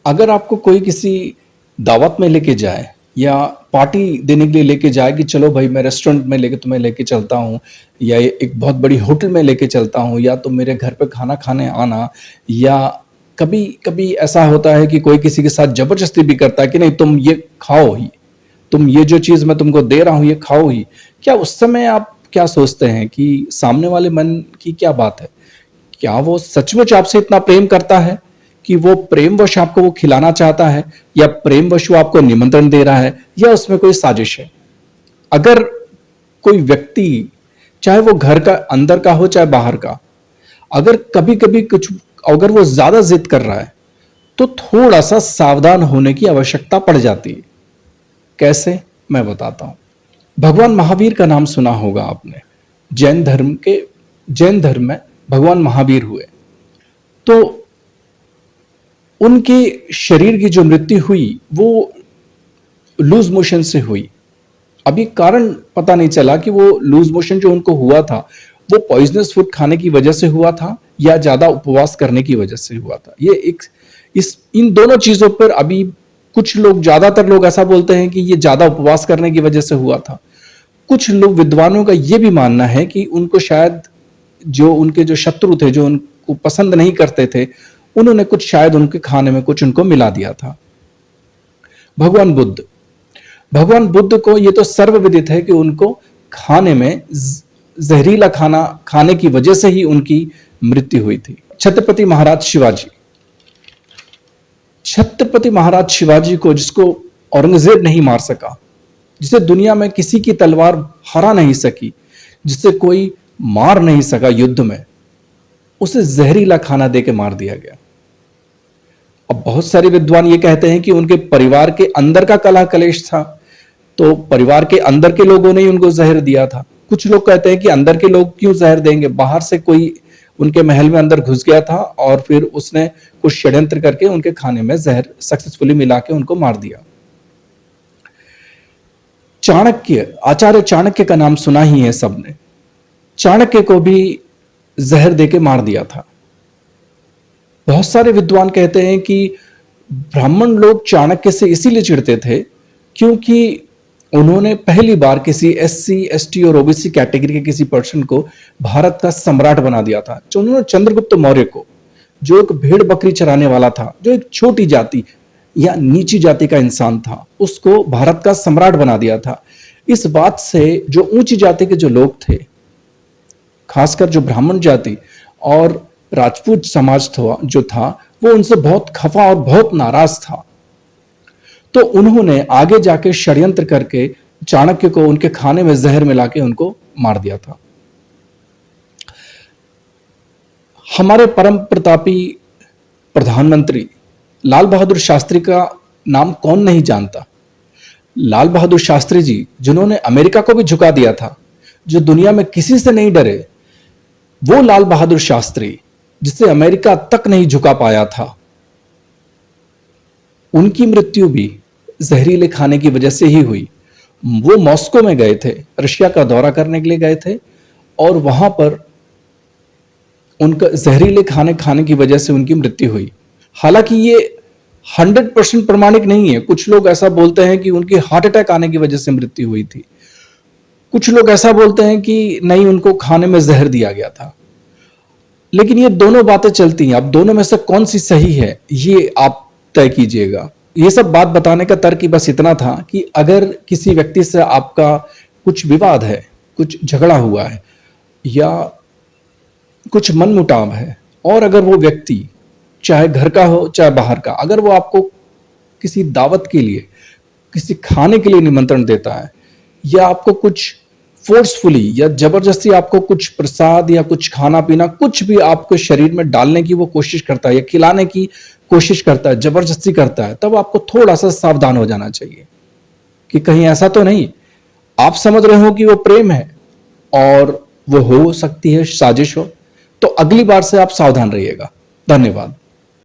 अगर आपको कोई किसी दावत में लेके जाए या पार्टी देने के लिए लेके जाए कि चलो भाई मैं रेस्टोरेंट में लेके तुम्हें लेके चलता हूँ या एक बहुत बड़ी होटल में लेके चलता हूँ या तुम मेरे घर पे खाना खाने आना, या कभी कभी ऐसा होता है कि कोई किसी के साथ जबरदस्ती भी करता है कि नहीं तुम ये खाओ ही, तुम ये जो चीज मैं तुमको दे रहा हूँ ये खाओ ही। क्या उस समय आप क्या सोचते हैं कि सामने वाले मन की क्या बात है? क्या वो सचमुच आपसे इतना प्रेम करता है कि वो प्रेमवश आपको वो खिलाना चाहता है, या प्रेमवश वो आपको निमंत्रण दे रहा है, या उसमें कोई साजिश है? अगर कोई व्यक्ति, चाहे वो घर का अंदर का हो चाहे बाहर का, अगर कभी कभी कुछ, अगर वो ज्यादा जिद कर रहा है तो थोड़ा सा सावधान होने की आवश्यकता पड़ जाती है। कैसे, मैं बताता हूं। भगवान महावीर का नाम सुना होगा आपने। जैन धर्म में भगवान महावीर हुए, तो उनके शरीर की जो मृत्यु हुई वो लूज मोशन से हुई। अभी कारण पता नहीं चला कि वो लूज मोशन जो उनको हुआ था वो पॉइजनस फूड खाने की वजह से हुआ था या ज्यादा उपवास करने की वजह से हुआ था। ये एक इस इन दोनों चीजों पर अभी कुछ लोग, ज्यादातर लोग ऐसा बोलते हैं कि ये ज्यादा उपवास करने की वजह से हुआ था। कुछ लोग, विद्वानों का ये भी मानना है कि उनको शायद जो उनके जो शत्रु थे, जो उनको पसंद नहीं करते थे, उन्होंने कुछ शायद उनके खाने में कुछ उनको मिला दिया था। भगवान बुद्ध, भगवान बुद्ध को ये तो सर्वविदित है कि उनको खाने में जहरीला खाना खाने की वजह से ही उनकी मृत्यु हुई थी। छत्रपति महाराज शिवाजी, छत्रपति महाराज शिवाजी को, जिसको औरंगजेब नहीं मार सका, जिसे दुनिया में किसी की तलवार हरा नहीं सकी, जिसे कोई मार नहीं सका युद्ध में, उसे जहरीला खाना देके मार दिया गया। अब बहुत सारे विद्वान ये कहते हैं कि उनके परिवार के अंदर का कलह कलेश था, तो परिवार के अंदर के लोगों ने ही उनको जहर दिया था। कुछ लोग कहते हैं कि अंदर के लोग क्यों जहर देंगे, बाहर से कोई उनके महल में अंदर घुस गया था और फिर उसने कुछ षड्यंत्र करके उनके खाने में जहर सक्सेसफुली मिला के उनको मार दिया। चाणक्य, आचार्य चाणक्य का नाम सुना ही है सबने। चाणक्य को भी जहर देके मार दिया था। बहुत सारे विद्वान कहते हैं कि ब्राह्मण लोग चाणक्य से इसीलिए चिढ़ते थे क्योंकि उन्होंने पहली बार किसी एससी, एसटी और ओबीसी कैटेगरी के किसी पर्सन को भारत का सम्राट बना दिया था। जो उन्होंने चंद्रगुप्त मौर्य को, जो एक भेड़ बकरी चराने वाला था, जो एक छोटी जाति या नीची जाति का इंसान था, उसको भारत का सम्राट बना दिया था। इस बात से जो ऊंची जाति के जो लोग थे, खासकर जो ब्राह्मण जाति और राजपूत समाज जो था, वो उनसे बहुत खफा और बहुत नाराज था। तो उन्होंने आगे जाके षड्यंत्र करके चाणक्य को उनके खाने में जहर मिला के उनको मार दिया था। हमारे परम प्रतापी प्रधानमंत्री लाल बहादुर शास्त्री का नाम कौन नहीं जानता। लाल बहादुर शास्त्री जी, जिन्होंने अमेरिका को भी झुका दिया था, जो दुनिया में किसी से नहीं डरे, वो लाल बहादुर शास्त्री जिसे अमेरिका तक नहीं झुका पाया था, उनकी मृत्यु भी जहरीले खाने की वजह से ही हुई। वो मॉस्को में गए थे, रशिया का दौरा करने के लिए गए थे, और वहां पर उनका जहरीले खाने खाने की वजह से उनकी मृत्यु हुई। हालांकि ये 100% प्रमाणिक नहीं है। कुछ लोग ऐसा बोलते हैं कि उनकी हार्ट अटैक आने की वजह से मृत्यु हुई थी। कुछ लोग ऐसा बोलते हैं कि नहीं, उनको खाने में जहर दिया गया था। लेकिन ये दोनों बातें चलती हैं। अब दोनों में से कौन सी सही है ये आप तय कीजिएगा। ये सब बात बताने का तर्क बस इतना था कि अगर किसी व्यक्ति से आपका कुछ विवाद है, कुछ झगड़ा हुआ है या कुछ मनमुटाव है, और अगर वो व्यक्ति चाहे घर का हो चाहे बाहर का, अगर वो आपको किसी दावत के लिए, किसी खाने के लिए निमंत्रण देता है, या आपको कुछ फोर्सफुली या जबरदस्ती आपको कुछ प्रसाद या कुछ खाना पीना, कुछ भी आपके शरीर में डालने की वो कोशिश करता है या खिलाने की कोशिश करता है, जबरदस्ती करता है, तब आपको थोड़ा सा सावधान हो जाना चाहिए कि कहीं ऐसा तो नहीं आप समझ रहे हो कि वो प्रेम है और वो हो सकती है साजिश हो। तो अगली बार से आप सावधान रहिएगा। धन्यवाद।